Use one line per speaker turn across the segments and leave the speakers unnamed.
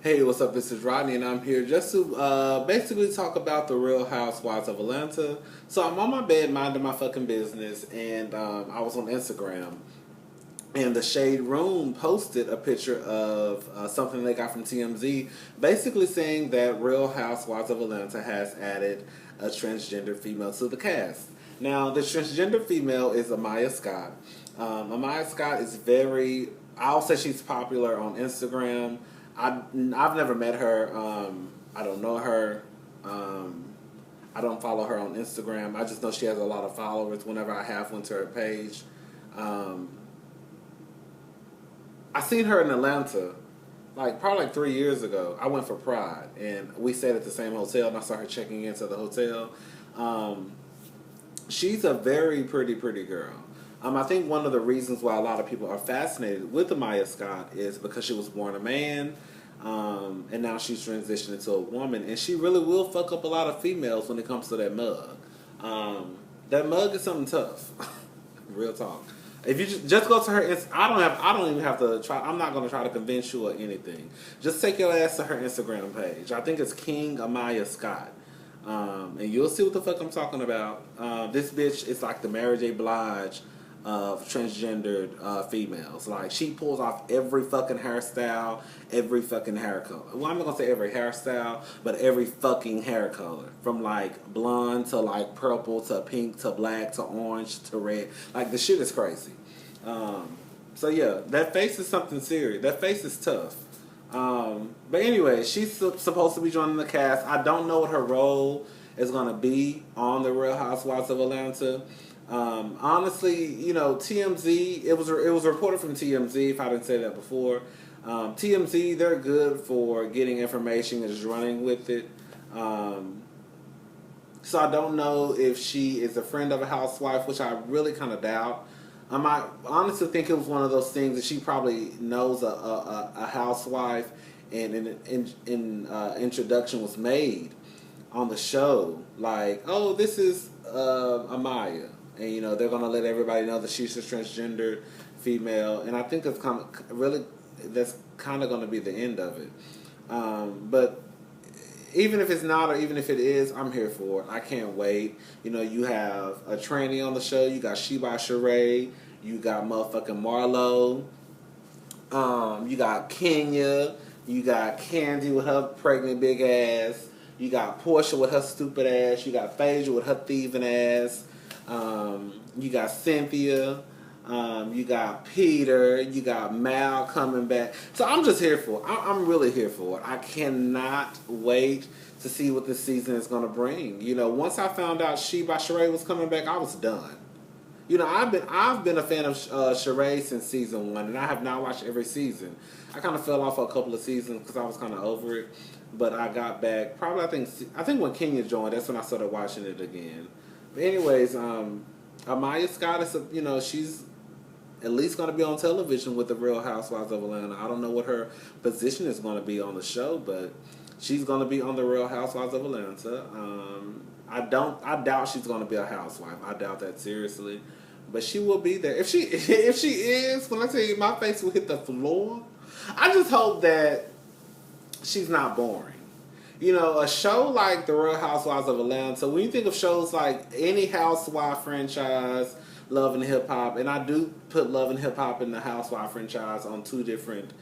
Hey, what's up? This is Rodney, and I'm here just to basically talk about the Real Housewives of Atlanta. So I'm on my bed minding my fucking business, and I was on Instagram, and the Shade Room posted a picture of something they got from TMZ, basically saying that Real Housewives of Atlanta has added a transgender female to the cast. Now, the transgender female is Amiyah Scott. Amiyah Scott is I'll say she's popular on Instagram. I've never met her. I don't know her. Um, I don't follow her on Instagram. I just know she has a lot of followers. Whenever I have went to her page, um, I seen her in Atlanta, probably 3 years ago. I went for Pride, and we stayed at the same hotel. And I saw her checking into the hotel. Um, she's a very pretty girl. I think one of the reasons why a lot of people are fascinated with Amiyah Scott is because she was born a man, and now she's transitioned into a woman, and she really will fuck up a lot of females when it comes to that mug. That mug is something tough. Real talk. If you just go to her, I don't even have to try. I'm not going to try to convince you or anything. Just take your ass to her Instagram page. I think it's King Amiyah Scott. And you'll see what the fuck I'm talking about. This bitch is like the Mary J. Blige of transgendered females. Like, she pulls off every fucking hairstyle, every fucking hair color. Well, I'm not gonna say every hairstyle, but every fucking hair color. From like blonde to like purple to pink to black to orange to red. Like, the shit is crazy. So yeah, that face is something serious. That face is tough. But anyway, she's supposed to be joining the cast. I don't know what her role is going to be on the Real Housewives of Atlanta. Honestly, TMZ. It was reported from TMZ. If I didn't say that before, TMZ, they're good for getting information and just running with it. So I don't know if she is a friend of a housewife, which I really kind of doubt. I honestly think it was one of those things that she probably knows a housewife, and an introduction was made on the show, like, oh, this is Amiyah, and they're gonna let everybody know that she's a transgender female, and I think that's kind of gonna be the end of it. But even if it's not, or even if it is, I'm here for it. I can't wait. You have a tranny on the show. You got Sheba Sheree. You got motherfucking Marlo. You got Kenya. You got Candy with her pregnant big ass. You got Portia with her stupid ass. You got Phaedra with her thieving ass. You got Cynthia. You got Peter. You got Mal coming back. So I'm just here for it. I'm really here for it. I cannot wait to see what this season is going to bring. Once I found out Sheba Sheree was coming back, I was done. I've been a fan of Sheree since season 1, and I have not watched every season. I kind of fell off for a couple of seasons because I was kind of over it, but I got back. Probably I think when Kenya joined, that's when I started watching it again. But anyways, Amiyah Scott is she's at least going to be on television with the Real Housewives of Atlanta. I don't know what her position is going to be on the show, but she's going to be on the Real Housewives of Atlanta. I doubt she's going to be a housewife. I doubt that seriously. But she will be there. If she is, when I tell you my face will hit the floor, I just hope that she's not boring. A show like The Real Housewives of Atlanta, when you think of shows like any housewife franchise, Love and Hip Hop, and I do put Love and Hip Hop and the housewife franchise on two different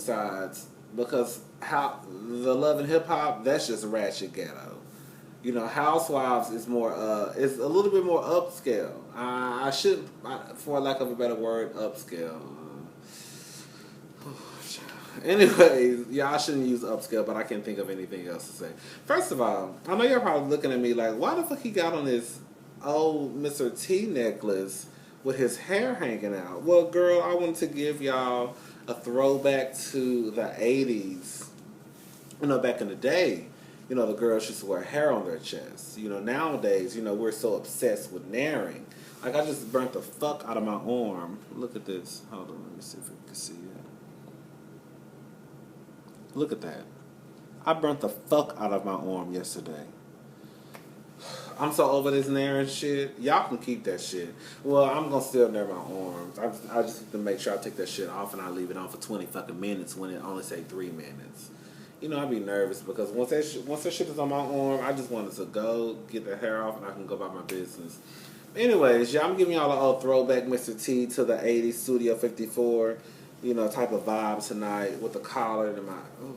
sides, because the Love and Hip Hop, that's just ratchet ghetto. Housewives is is a little bit more upscale. For lack of a better word, upscale. Anyways, I shouldn't use upscale, but I can't think of anything else to say. First of all, I know you're probably looking at me like, why the fuck he got on his old Mr. T necklace with his hair hanging out? Well, girl, I wanted to give y'all a throwback to the 80s. Back in the day, the girls used to wear hair on their chests. Nowadays, we're so obsessed with naring. Like, I just burnt the fuck out of my arm. Look at this. Hold on, let me see if you can see it. Look at that. I burnt the fuck out of my arm yesterday. I'm so over this nair and shit. Y'all can keep that shit. Well, I'm gonna still nair my arms. I just have to make sure I take that shit off and I leave it on for 20 fucking minutes when it only say 3 minutes. You know, I'd be nervous because once that shit is on my arm, I just wanted to go get the hair off and I can go about my business. Anyways, yeah, I'm giving y'all an old throwback Mr. T to the 80s Studio 54, you know, type of vibe tonight with the collar and my. Oh,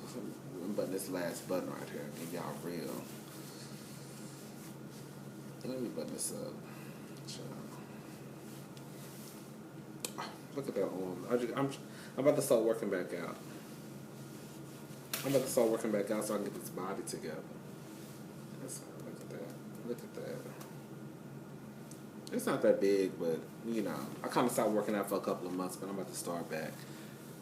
I'm button this last button right here. Give y'all real. Let me button this up. Look at that arm. I'm about to start working back out. I'm about to start working back out so I can get this body together. Look at that. Look at that. It's not that big, but, you know, I kind of stopped working out for a couple of months, but I'm about to start back.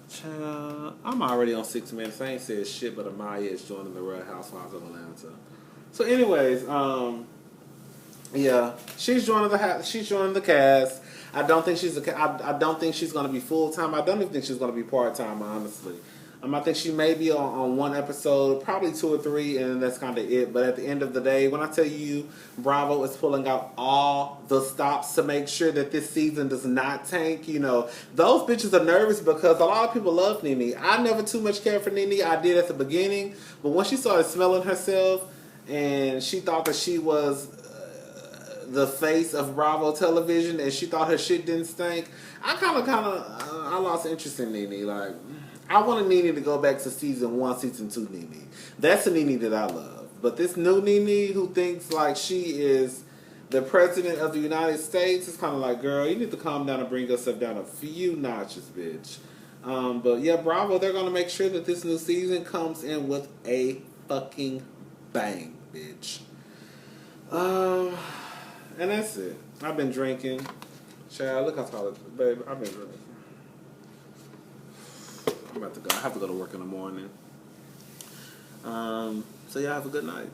Child, I'm already on 6 minutes. I ain't said shit, but Amiyah is joining the Real Housewives of Atlanta. So, anyways, yeah, she's joining the cast. I don't think I don't think she's gonna be full time. I don't even think she's gonna be part time. Honestly, I think she may be on one episode, probably 2 or 3, and that's kind of it. But at the end of the day, when I tell you Bravo is pulling out all the stops to make sure that this season does not tank, you know, those bitches are nervous because a lot of people love Nene. I never too much cared for Nene. I did at the beginning, but when she started smelling herself and she thought that she was the face of Bravo television and she thought her shit didn't stink, I lost interest in Nene. Like, I wanted Nene to go back to season 1, season 2 Nene. That's the Nene that I love. But this new Nene who thinks like she is the president of the United States is kind of like, girl, you need to calm down and bring yourself down a few notches, bitch. But yeah, Bravo, they're going to make sure that this new season comes in with a fucking bang, bitch. And that's it. I've been drinking. Child, look how tall it is. Babe, I've been drinking. I'm about to go. I have to go to work in the morning. So y'all have a good night.